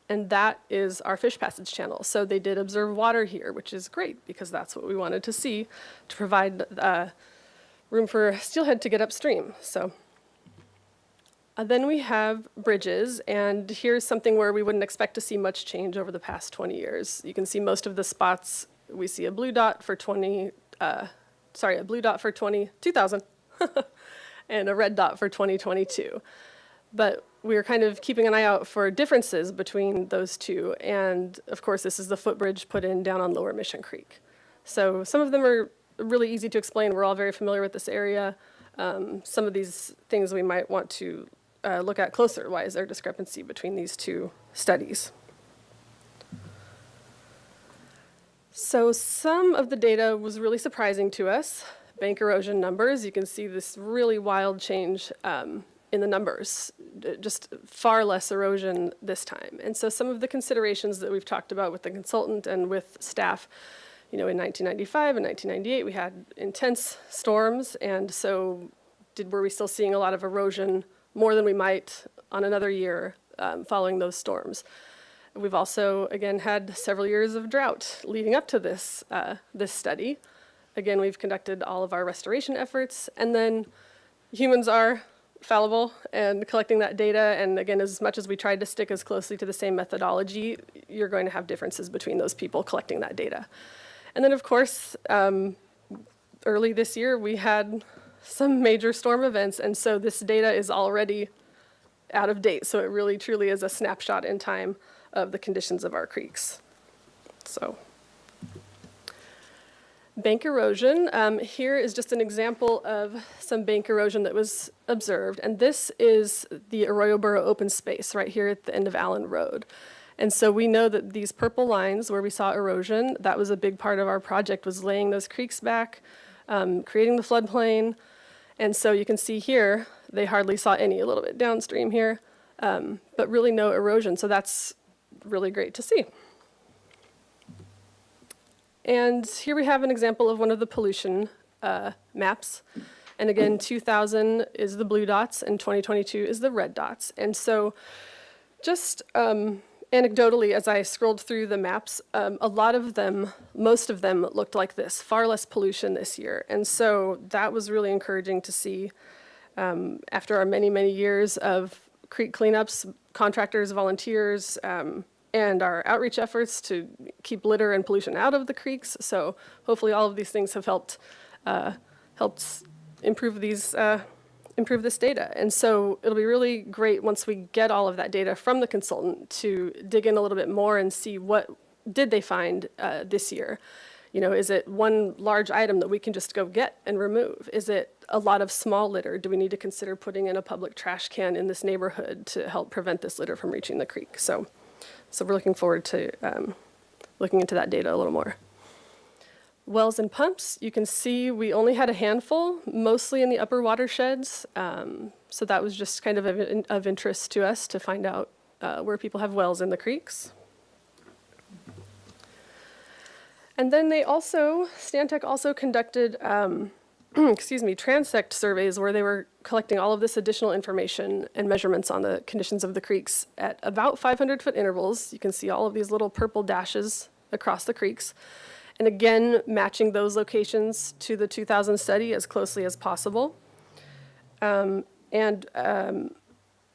and that is our fish passage channel. So they did observe water here, which is great, because that's what we wanted to see to provide room for steelhead to get upstream. So. Then we have bridges, and here's something where we wouldn't expect to see much change over the past 20 years. You can see most of the spots, we see a blue dot for 2000, and a red dot for 2022. But we're kind of keeping an eye out for differences between those two, and of course this is the footbridge put in down on Lower Mission Creek. So some of them are really easy to explain. We're all very familiar with this area. Some of these things we might want to look at closer. Why is there discrepancy between these two studies? So some of the data was really surprising to us. Bank erosion numbers, you can see this really wild change in the numbers, just far less erosion this time. And so some of the considerations that we've talked about with the consultant and with staff, in 1995 and 1998, we had intense storms, and so were we still seeing a lot of erosion, more than we might on another year following those storms. We've also, again, had several years of drought leading up to this study. Again, we've conducted all of our restoration efforts, and then humans are fallible and collecting that data, and again, as much as we tried to stick as closely to the same methodology, you're going to have differences between those people collecting that data. And then, of course, early this year, we had some major storm events, and so this data is already out of date. So it really truly is a snapshot in time of the conditions of our creeks. So bank erosion, here is just an example of some bank erosion that was observed, and this is the Arroyo Burro open space right here at the end of Allen Road. And so we know that these purple lines where we saw erosion, that was a big part of our project, was laying those creeks back, creating the floodplain. And so you can see here, they hardly saw any, a little bit downstream here, but really no erosion. So that's really great to see. And here we have an example of one of the pollution maps. And again, 2000 is the blue dots and 2022 is the red dots. And so just anecdotally, as I scrolled through the maps, a lot of them, most of them looked like this, far less pollution this year. And so that was really encouraging to see after our many, many years of creek cleanups, contractors, volunteers, and our outreach efforts to keep litter and pollution out of the creeks. So hopefully all of these things have helped improve this data. And so it'll be really great once we get all of that data from the consultant to dig in a little bit more and see what did they find this year. Is it one large item that we can just go get and remove? Is it a lot of small litter? Do we need to consider putting in a public trash can in this neighborhood to help prevent this litter from reaching the creek? So we're looking forward to looking into that data a little more. Wells and pumps, you can see we only had a handful, mostly in the upper watersheds. So that was just kind of interest to us to find out where people have wells in the creeks. And then Stantec also conducted, transect surveys where they were collecting all of this additional information and measurements on the conditions of the creeks at about 500-foot intervals. You can see all of these little purple dashes across the creeks. And again, matching those locations to the 2000 study as closely as possible.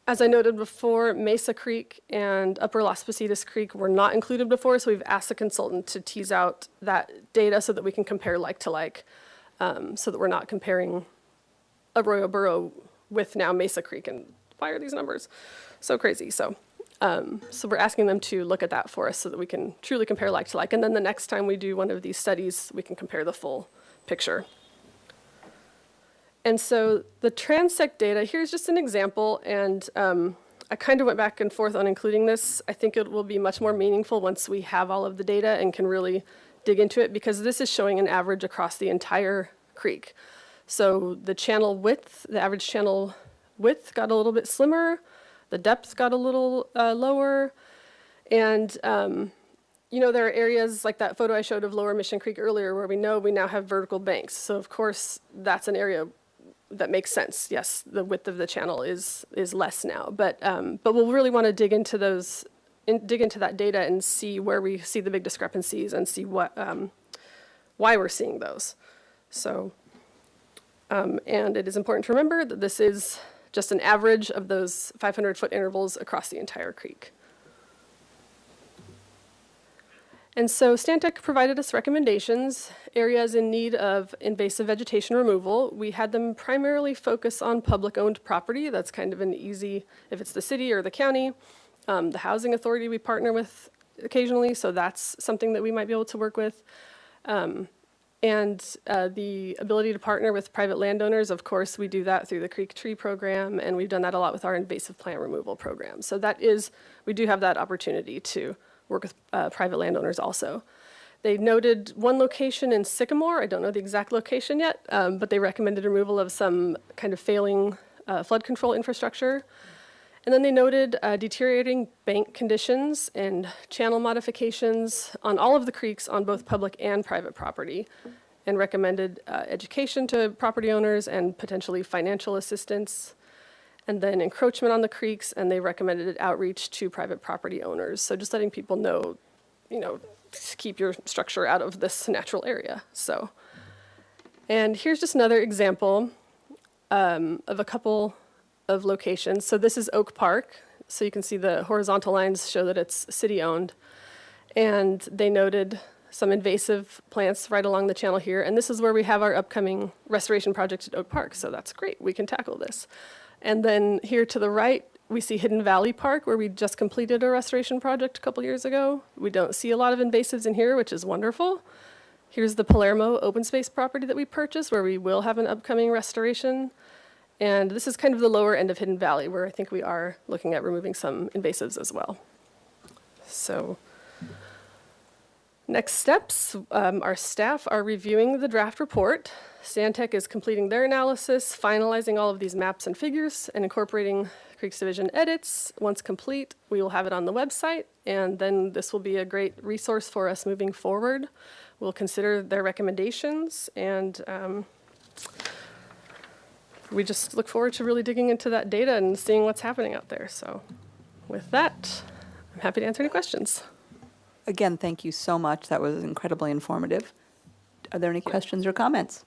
As I noted before, Mesa Creek and Upper Las Positas Creek were not included before, so we've asked the consultant to tease out that data so that we can compare like to like, so that we're not comparing Arroyo Burro with now Mesa Creek. And why are these numbers so crazy? So we're asking them to look at that for us so that we can truly compare like to like. And then the next time we do one of these studies, we can compare the full picture. And so the Transect data, here's just an example, and I kind of went back and forth on including this. I think it will be much more meaningful once we have all of the data and can really dig into it, because this is showing an average across the entire creek. So the channel width, the average channel width got a little bit slimmer, the depth got a little lower, and you know, there are areas like that photo I showed of Lower Mission Creek earlier where we know we now have vertical banks. So of course, that's an area that makes sense. Yes, the width of the channel is less now, but we'll really want to dig into that data and see where we see the big discrepancies and see what why we're seeing those. So, and it is important to remember that this is just an average of those 500-foot intervals across the entire creek. And so Stantec provided us recommendations, areas in need of invasive vegetation removal. We had them primarily focus on public-owned property. That's kind of an easy, if it's the city or the county. The housing authority we partner with occasionally, so that's something that we might be able to work with. And the ability to partner with private landowners, of course, we do that through the Creek Tree Program, and we've done that a lot with our invasive plant removal program. So that is, we do have that opportunity to work with private landowners also. They noted one location in Sycamore. I don't know the exact location yet, but they recommended removal of some kind of failing flood control infrastructure. And then they noted deteriorating bank conditions and channel modifications on all of the creeks on both public and private property, and recommended education to property owners and potentially financial assistance. And then encroachment on the creeks, and they recommended outreach to private property owners. So just letting people know, you know, keep your structure out of this natural area. So, and here's just another example of a couple of locations. So this is Oak Park. So you can see the horizontal lines show that it's city-owned. And they noted some invasive plants right along the channel here. And this is where we have our upcoming restoration project at Oak Park. So that's great, we can tackle this. And then here to the right, we see Hidden Valley Park, where we just completed a restoration project a couple years ago. We don't see a lot of invasives in here, which is wonderful. Here's the Palermo open space property that we purchased, where we will have an upcoming restoration. And this is kind of the lower end of Hidden Valley, where I think we are looking at removing some invasives as well. So next steps, our staff are reviewing the draft report. Stantec is completing their analysis, finalizing all of these maps and figures, and incorporating Creeks Division edits. Once complete, we will have it on the website, and then this will be a great resource for us moving forward. We'll consider their recommendations, and we just look forward to really digging into that data and seeing what's happening out there. So with that, I'm happy to answer any questions. Again, thank you so much. That was incredibly informative. Are there any questions or comments?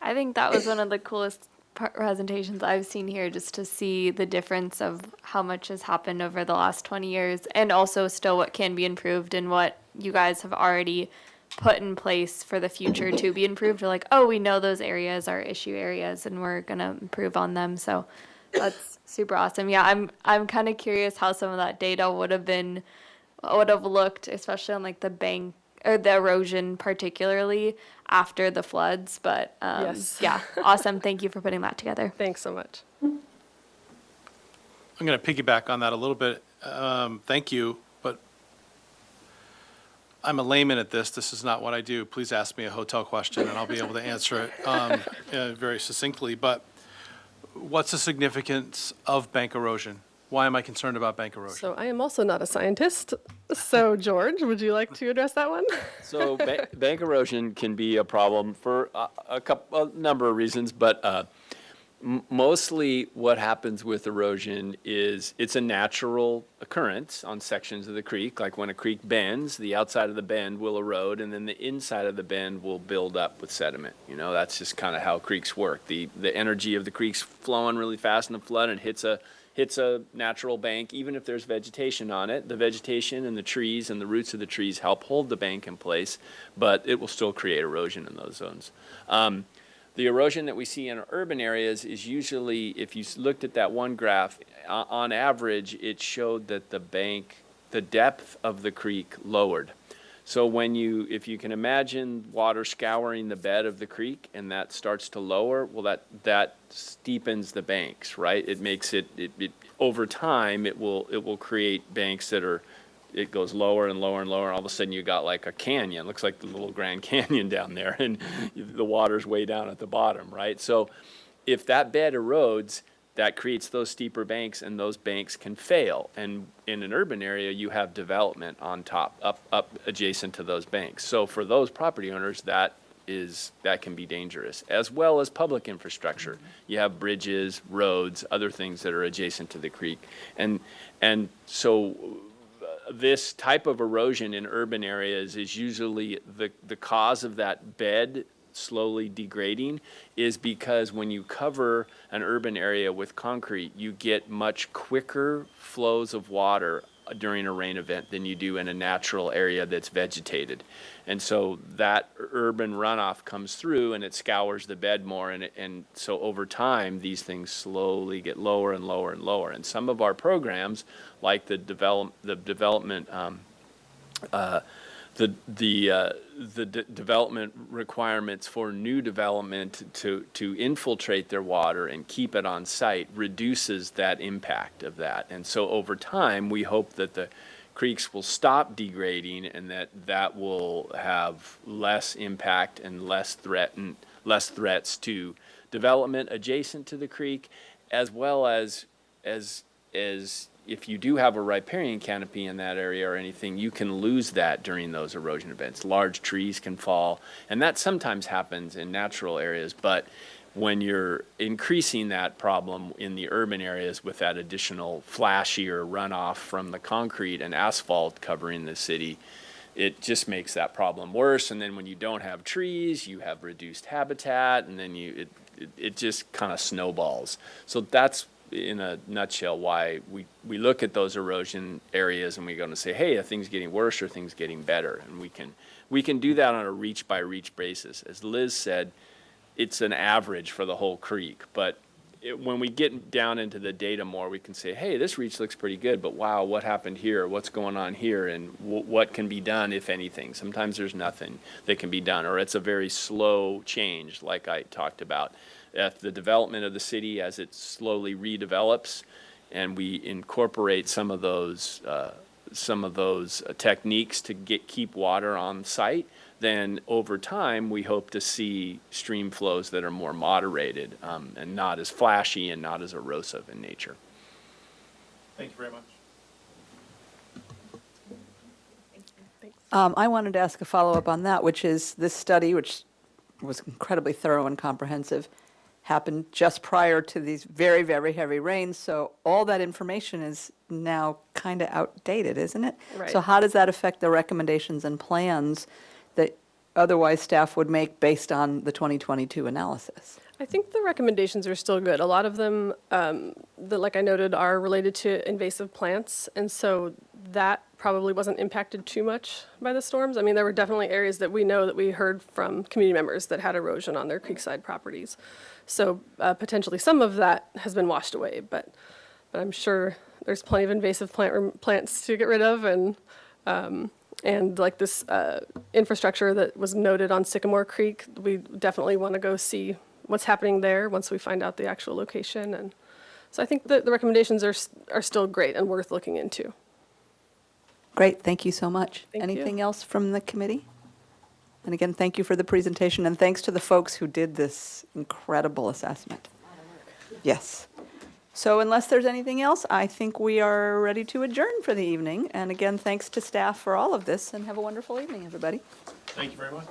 I think that was one of the coolest presentations I've seen here, just to see the difference of how much has happened over the last 20 years, and also still what can be improved and what you guys have already put in place for the future to be improved. We're like, oh, we know those areas are issue areas and we're going to improve on them. So that's super awesome. Yeah, I'm kind of curious how some of that data would have looked, especially on like the bank or the erosion, particularly after the floods. But Yes. yeah, awesome. Thank you for putting that together. Thanks so much. I'm going to piggyback on that a little bit. Thank you, but I'm a layman at this. This is not what I do. Please ask me a hotel question and I'll be able to answer it very succinctly. But what's the significance of bank erosion? Why am I concerned about bank erosion? So I am also not a scientist. So George, would you like to address that one? So bank erosion can be a problem for a number of reasons, but Mostly what happens with erosion is it's a natural occurrence on sections of the creek. Like when a creek bends, the outside of the bend will erode and then the inside of the bend will build up with sediment. You know, that's just kind of how creeks work. The energy of the creek's flowing really fast in the flood and hits a natural bank. Even if there's vegetation on it, the vegetation and the trees and the roots of the trees help hold the bank in place, but it will still create erosion in those zones. The erosion that we see in urban areas is usually, if you looked at that one graph, on average, it showed that the depth of the creek lowered. So if you can imagine water scouring the bed of the creek and that starts to lower, well, that steepens the banks, right? It makes it over time, it will create banks it goes lower and lower and lower. All of a sudden you got like a canyon, looks like the little Grand Canyon down there, and the water's way down at the bottom, right? So if that bed erodes, that creates those steeper banks, and those banks can fail. And in an urban area, you have development on top, up adjacent to those banks. So for those property owners, that can be dangerous, as well as public infrastructure. You have bridges, roads, other things that are adjacent to the creek. And so this type of erosion in urban areas is usually the cause of that bed slowly degrading is because when you cover an urban area with concrete, you get much quicker flows of water during a rain event than you do in a natural area that's vegetated. And so that urban runoff comes through and it scours the bed more, and so over time these things slowly get lower and lower and lower. And some of our programs, like the development development requirements for new development to infiltrate their water and keep it on site reduces that impact of that. And so over time, we hope that the creeks will stop degrading and that will have less impact and less threats to development adjacent to the creek, as well as if you do have a riparian canopy in that area or anything, you can lose that during those erosion events. Large trees can fall, and that sometimes happens in natural areas, but when you're increasing that problem in the urban areas with that additional flashier runoff from the concrete and asphalt covering the city, it just makes that problem worse. And then when you don't have trees, you have reduced habitat, and then it just kind of snowballs. So that's in a nutshell why we look at those erosion areas and we go and say, hey, are things getting worse or things getting better? And we can do that on a reach by reach basis. As Liz said, it's an average for the whole creek, but when we get down into the data more, we can say, hey, this reach looks pretty good, but wow, what happened here? What's going on here? And what can be done, if anything? Sometimes there's nothing that can be done, or it's a very slow change, like I talked about. At the development of the city, as it slowly redevelops, and we incorporate some of those techniques to keep water on site, then over time we hope to see stream flows that are more moderated and not as flashy and not as erosive in nature. Thank you very much. I wanted to ask a follow-up on that, which is this study, which was incredibly thorough and comprehensive, happened just prior to these very, very heavy rains. So all that information is now kind of outdated, isn't it? Right. So how does that affect the recommendations and plans that otherwise staff would make based on the 2022 analysis? I think the recommendations are still good. A lot of them, like I noted, are related to invasive plants, and so that probably wasn't impacted too much by the storms. I mean, there were definitely areas that we know that we heard from community members that had erosion on their creekside properties. So potentially some of that has been washed away, but I'm sure there's plenty of invasive plants to get rid of, and like this infrastructure that was noted on Sycamore Creek, we definitely want to go see what's happening there once we find out the actual location. And so I think that the recommendations are still great and worth looking into. Great, thank you so much. Thank you. Anything else from the committee? And again, thank you for the presentation, and thanks to the folks who did this incredible assessment. Yes. So unless there's anything else, I think we are ready to adjourn for the evening. And again, thanks to staff for all of this, and have a wonderful evening, everybody. Thank you very much.